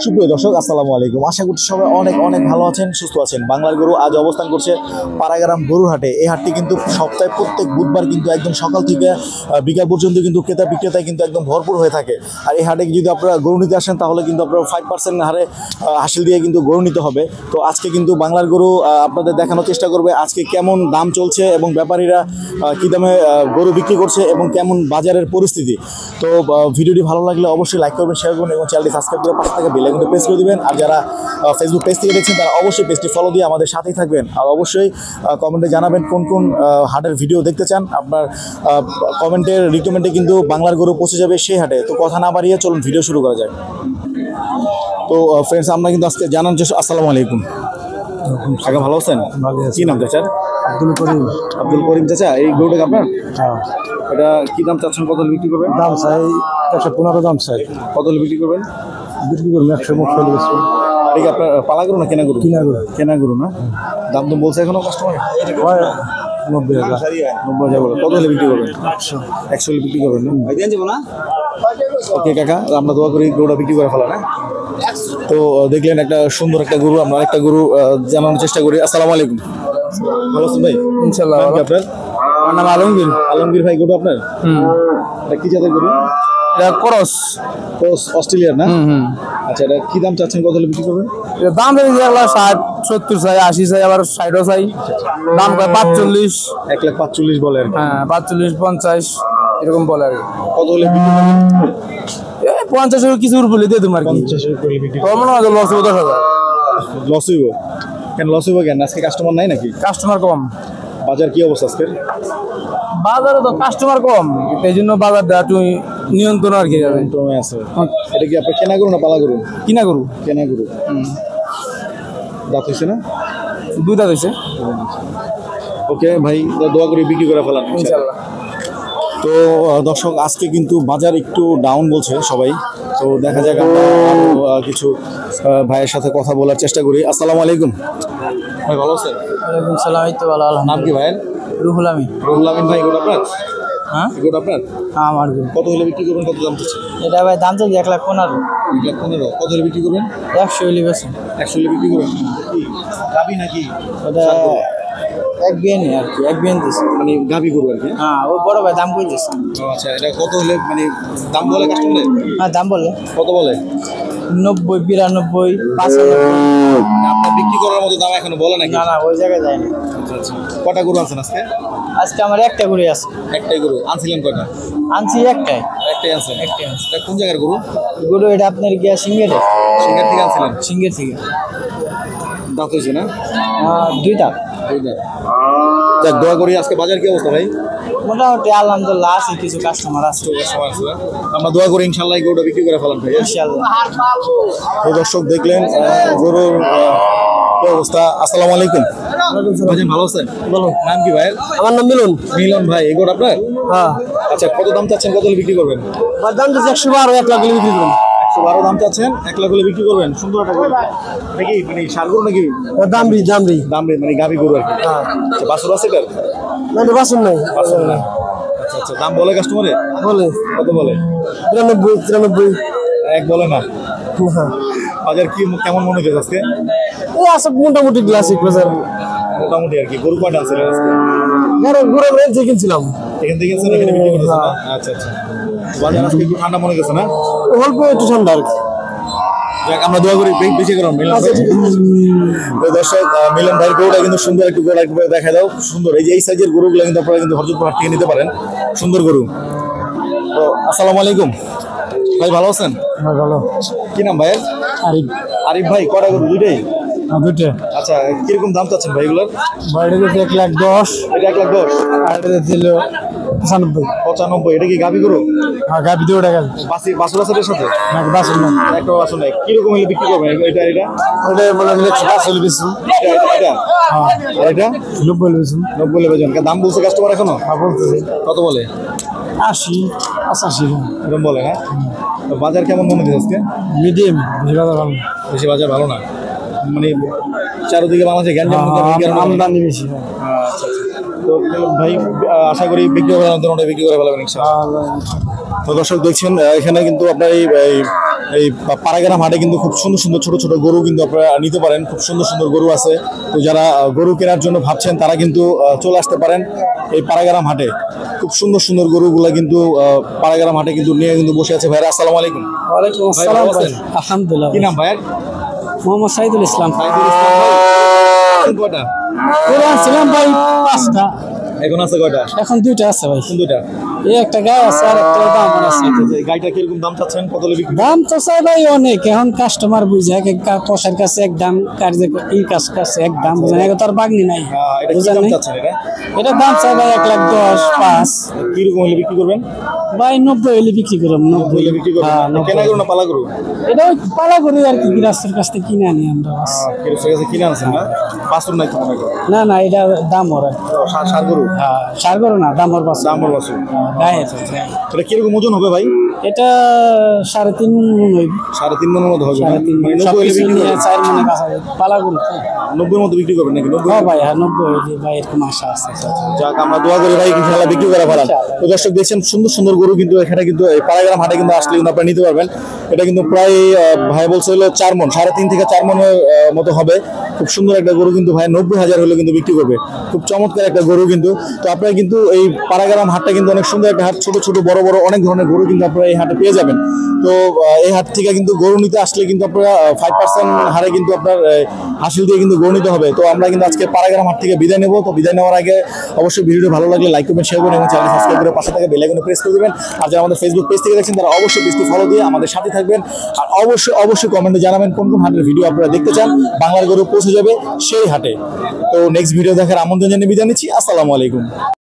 সুপ্রিয় দর্শক আসসালামু আলাইকুম। আশা করছি সবাই অনেক অনেক ভালো আছেন, সুস্থ আছেন। বাংলার গরু আজ অবস্থান করছে পাড়াগ্রাম গরুর হাটে। এই হাটটি কিন্তু সপ্তাহে প্রত্যেক বুধবার কিন্তু একদম সকাল থেকে বিকাল পর্যন্ত কিন্তু ক্রেতা বিক্রেতায় কিন্তু একদম ভরপুর হয়ে থাকে। আর এই হাটে যদি আপনারা গরু নিতে আসেন তাহলে কিন্তু আপনারা 5% হারে হাসিল দিয়ে কিন্তু গরু নিতে হবে। তো আজকে কিন্তু বাংলার গরু আপনাদের দেখানোর চেষ্টা করবে আজকে কেমন দাম চলছে এবং ব্যাপারীরা কী দামে গরু বিক্রি করছে এবং কেমন বাজারের পরিস্থিতি। তো ভিডিওটি ভালো লাগলে অবশ্যই লাইক করবেন, শেয়ার করবেন এবং চ্যানেলটি সাবস্ক্রাইব করে পাশে থাকা বেল আইকনটি প্রেস করে দিবেন। আর যারা ফেসবুক পেজ থেকে দেখছেন তারা অবশ্যই পেজটি ফলো দিয়ে আমাদের সাথেই থাকবেন। আর অবশ্যই কমেন্টে জানাবেন কোন কোন হাটের ভিডিও দেখতে চান। আপনার কমেন্টের রিকমেন্ডে কিন্তু বাংলার গরু পৌঁছে যাবে সেই হাটে। তো কথা না বাড়িয়ে চলুন ভিডিও শুরু করা যায়। তো ফ্রেন্ডস, আমরা কিন্তু আজকে জানার চেষ্টা। আসসালামু আলাইকুম কাকা, ভালো আছেন? কি নাম চাচার? আব্দুল করিম। আব্দুল করিম চাচা, এই গরুটা আপনার? হ্যাঁ। এটা কি দাম চাচ্ছেন? কত বিক্রি করবেন? দাম চাই 115 দাম চাই। কত বিক্রি করবেন? বিক্রি করুন 140। এটা কি আপনার পালা গরু না কেনা গরু? কিনা গরু। কেনা গরু না? দাম তো বলছে এখনো কাস্টমার? 90,000। 90,000 বলে। কত হলে বিক্রি করবেন? 100 হলে বিক্রি করবেন না? ওকে কাকা, আমরা দোয়া করি গরুটা বিক্রি করে ফেলা না। তো দেখলেন একটা সুন্দর একটা গরু, আমরা একটা গরু জানানোর চেষ্টা করি। আসসালামু আলাইকুম, ভালো আছেন ভাই? ইনশাআল্লাহ। আপনার? আমার নাম আলমগীর। আলমগীর ভাই, গরু আপনার? এটা কি জাতের গরু? এটা ক্রস অস্ট্রেলিয়ার না? আচ্ছা, এটা কি দাম চাচ্ছেন? কত হলে বিক্রি করবেন? এটা দাম দেখি 60, 70 চাই, 80 চাই, আবার 60 চাই। দাম কয় 45। 1,45,000 বলে আর কি। হ্যাঁ, 45, 50 এরকম বলে আর কি। কত হলে বিক্রি করবেন? 50 কিছু বলে দিয়ে তোমার কি 50 করে বিক্রি। তোর মনে হয় লস হবে 10,000। লস হইব কেন? লস হইব কেন? আজকে কাস্টমার নাই নাকি? কাস্টমার কম। বাজার কি অবস্থা আজকে? বাজারে তো কাস্টমার কম, এই জন্য বাজারটা একটু নিয়ন্ত্রণ আর কি যাবে। কমে আছে। এটা কি আপনার কেনা গরু না পালা গরু? কিনা গরু। কেনা গরু। দাঁত হয়েছে না? 2 দাঁত হয়েছে। ওকে ভাই, দোয়া করে বিক্রি করে ফেলান ইনশাআল্লাহ। তো দর্শক, আজকে কিন্তু বাজার একটু ডাউন বলছে সবাই। তো দেখা যাক আমরা আরো কিছু ভাইয়ের সাথে কথা বলার চেষ্টা করি। আসসালামু আলাইকুম ভাই, ভালো আছেন? ওয়ালাইকুম সালাম। এই তো ভালো, নাম কি আলহামদুলিল্লাহ। ভাইয়ের? রুহুল আমিন। রুহুল আমিন ভাই, গরু আপনার? হ্যাঁ, গরু আপনার? আমার গরু। কত হলে বিক্রি করবেন? কত দাম চাচ্ছেন? এটা ভাই দাম চাই 1,15,000। 1,15,000। কত হলে বিক্রি করবেন? 100 হলে বেশি। 100 হলে বিক্রি করবেন। কি গাবি নাকি? এটা এক বিয়ানি আর কি, এক বিয়ান দিছে। মানে গাবি গরু আর কি। হ্যাঁ, ও বড় ভাই দাম কই দিছে। আচ্ছা, এটা কত হলে মানে দাম বলে কাস্টমারে? হ্যাঁ, দাম বলে কত বলে? 90, 92, 95। মানে আপনার বিক্রি করার মতো দাম এখনো বলে নাকি? না না, ওই জায়গায় যায়নি। আচ্ছা আচ্ছা। কটা গরু আনছেন আজকে? আজকে আমার একটা গরু আছে। একটাই গরু আনছিলেন? কয়টা আনছি? একটাই। একটাই আনছেন? একটাই আনছি। এটা কোন জায়গার গরু? গরু এটা আপনার গিয়া সিঙ্গেরে। সিঙ্গার থেকে আনছিলেন? সিঙ্গের থেকে। দাঁত হয়েছে না? 2 দাঁত। যাক, দোয়া করি। আজকে বাজার কি অবস্থা ভাই? মোটামুটি আলহামদুলিল্লাহ আছে, কিছু কাস্টমার আছে। আমরা দোয়া করি ইনশাল্লাহ এই গরুটা বিক্রি করে ফেলান ভাই। ইনশাআল্লাহ। তো দর্শক দেখলেন গরুর কি অবস্থা। আসসালামু আলাইকুম ভাইজান, ভালো আছেন? বলো। নাম কি ভাইয়ের? আমার নাম মিলন। মিলন ভাই, এই গরু আপনার? হ্যাঁ। আচ্ছা, কত দাম চাচ্ছেন? কত হলে বিক্রি করবেন? দাম তো 112, 1 লাখ হলে বিক্রি করুন। 112 দাম চাচ্ছেন, 1 লাখ হলে বিক্রি করবেন। সুন্দর একটা গরু নাকি? মানে ষাঁড় গরু নাকি? দামরি দামরি দামে মানে গাভী গরু আর কি। আচ্ছা, বাছুর আছে এটার? না, বাসন নাই। বাছুর না। আচ্ছা আচ্ছা, দাম বলে কাস্টমারে? বলে কত বলে? 93, 93। এক বলে না? বাজার কি কেমন মনে হচ্ছে আজকে? এই আছে মোটামুটি ক্লাসিক বাজার। মোটামুটি আর কি। গরু কয়টা আছে আজকে? ঘুরে ঘুরে যে কিনছিলাম এখান থেকে গেছেন, এখানে বিক্রি করতেছেন না? আচ্ছা আচ্ছা। বাজার আজকে একটু ঠান্ডা মনে গেছে না? অল্প একটু ঠান্ডা আর কি। যাক, আমরা দোয়া করি বেশি করুন মিলন ভাই। তো দর্শক, মিলন ভাইয়ের গরুটা কিন্তু সুন্দর একটু গরু একবার দেখা দাও। সুন্দর এই যে এই সাইজের গরুগুলো কিন্তু আপনারা কিন্তু হরজতপুর হাট থেকে নিতে পারেন। সুন্দর গরু। তো আসসালামু আলাইকুম ভাই, ভালো আছেন? হ্যাঁ, ভালো। কি নাম ভাইয়ের? আরিফ। আরিফ ভাই, কটা গরু? দুইটাই? দুটো। আচ্ছা, কিরকম দাম চাচ্ছেন ভাই এগুলোর? বাইরে যেতে 1,10,000। এটা 1,10,000। আর এটা ছিল 95। 95। এটা কি গাভী গরু? হ্যাঁ, গাবি 2 টাকা। বাছুর আছে এটার সাথে? না, বাসন না। একটা বাছুর নাই। কিরকম হলে বিক্রি করবেন এটা? এটা ওটা মানে 105 হলে বেশি। এটা হ্যাঁ। আর এটা 90 হলে বেশি। 90 হলে বেচবেন। দাম বলছে কাস্টমার এখনো? হ্যাঁ, বলতেছে কত বলে? 80, 85। এরকম বলে না? তো বাজার কেমন মনে হচ্ছে আজকে? মিডিয়াম, বেশি বাজার ভালো। বেশি বাজার ভালো না? মানে চারদিকে বাংলাদেশে গ্যাঞ্জাম আমদানি বেশি। আচ্ছা আচ্ছা। তো ভাই, আশা করি বিক্রি করে বিক্রি করে ফেলাবেন ইনশাআল্লাহ। তো দর্শক দেখছেন এখানে কিন্তু আপনার এই পাড়াগ্রাম হাটে কিন্তু খুব সুন্দর সুন্দর ছোট ছোট গরু কিন্তু আপনারা নিতে পারেন। খুব সুন্দর সুন্দর গরু আছে। তো যারা গরু কেনার জন্য ভাবছেন তারা কিন্তু চলে আসতে পারেন এই পাড়াগ্রাম হাটে। খুব সুন্দর সুন্দর গরুগুলা কিন্তু পাড়াগ্রাম হাটে কিন্তু নিয়ে কিন্তু বসে আছে। ভাইরা আসসালামু আলাইকুম। ওয়ালাইকুম আসসালাম ভাই। আলহামদুলিল্লাহ। কি নাম ভাইয়ের? মোহাম্মদ সাইদুল ইসলাম। সাইদুল ইসলাম ভাই। কয়টা গরু আনছিলাম ভাই 5টা, এখন আছে? কয়টা? এখন 2টা আছে ভাই। কোন দুইটা? এই একটা গায়ে আছে আর একটা দাম আছে। এই গাড়িটা কিরকম দাম চাচ্ছেন? কত হলে বিক্রি? দাম তো চাই ভাই অনেক, এখন কাস্টমার বুঝে কষার কাছে এক দাম, কার্যের কাছে এক দাম, বুঝেন এখন তার বাগনি নাই, এটা কি বুঝেন দাম নাই? চাচ্ছেন এটা? এটা দাম চাই ভাই 1,10,500। কিরকম হলে বিক্রি করবেন? ভাই 90 হলে বিক্রি করব। 90 হলে বিক্রি করবেন? হ্যাঁ, 90। কেনা গরু না পালা গরু? এটা ওই পালা করি আর কি, গৃহস্থের কাছ থেকে কিনে আনি আমরা বাস। কিরোসের কাছে কিনে আনছেন না? বাছুর নাই তো মনে হয়। না না, এটা দাম ওর সার গরু? হ্যাঁ, সার করো না, দাম ওর বাস। দাম ওর বাছুর। গায়ে এটা কিরকম ওজন হবে ভাই? এটা 3.5 মণ হইবে। 3.5 মনের মতো হবে? 3.5 মানে মণ। 90 হলে সবকিছু বিক্রি নিয়ে করবেন? 4 মণের কাছে পালা করি। 90 মতো বিক্রি করবেন নাকি? 90? হ্যাঁ ভাই, হ্যাঁ 90 হইলে ভাই এরকম আশা আছে। যাক, আমরা দোয়া করি ভাই ইনশাআল্লাহ বিক্রি করে ফেলান। তো দর্শক দেখছেন সুন্দর সুন্দর গরু কিন্তু এখানে কিন্তু এই পাড়াগ্রাম হাটে কিন্তু আসলে কিন্তু আপনারা নিতে পারবেন। এটা কিন্তু প্রায় ভাই বলছে হলো 4 মণ, 3.5 থেকে 4 মণের মতো হবে। খুব সুন্দর একটা গরু কিন্তু ভাই 90,000 হলে কিন্তু বিক্রি করবে। খুব চমৎকার একটা গরু কিন্তু। তো আপনারা কিন্তু এই পাড়াগ্রাম হাটটা কিন্তু অনেক সুন্দর একটা হাট। ছোট ছোট বড় বড় অনেক ধরনের গরু কিন্তু আপনারা এই হাটে পেয়ে যাবেন। তো এই হাট থেকে কিন্তু গরু নিতে আসলে কিন্তু আপনারা 5% হারে কিন্তু আপনার হাসিল দিয়ে কিন্তু গরু নিতে হবে। তো আমরা কিন্তু আজকে পাড়াগ্রাম হাট থেকে বিদায় নেব। তো বিদায় নেওয়ার আগে অবশ্যই ভিডিওটি ভালো লাগলে লাইক করবেন, শেয়ার করবেন এবং চ্যানেল সাবস্ক্রাইব করে পাশে থাকা বেল আইকনে প্রেস করে দিবেন। আর যারা আমাদের ফেসবুক পেজ থেকে দেখছেন তারা অবশ্যই পেজটি ফলো দিয়ে আমাদের সাথে থাকবেন। আর অবশ্যই কমেন্টে জানাবেন কোন কোন হাটের ভিডিও আপনারা দেখতে চান। বাংলার গরু পৌঁছে যাবে সেই হাটে। তো নেক্সট ভিডিও দেখার আমন্ত্রণ জানিয়ে বিদায় নিচ্ছি। আসসালামু আলাইকুম।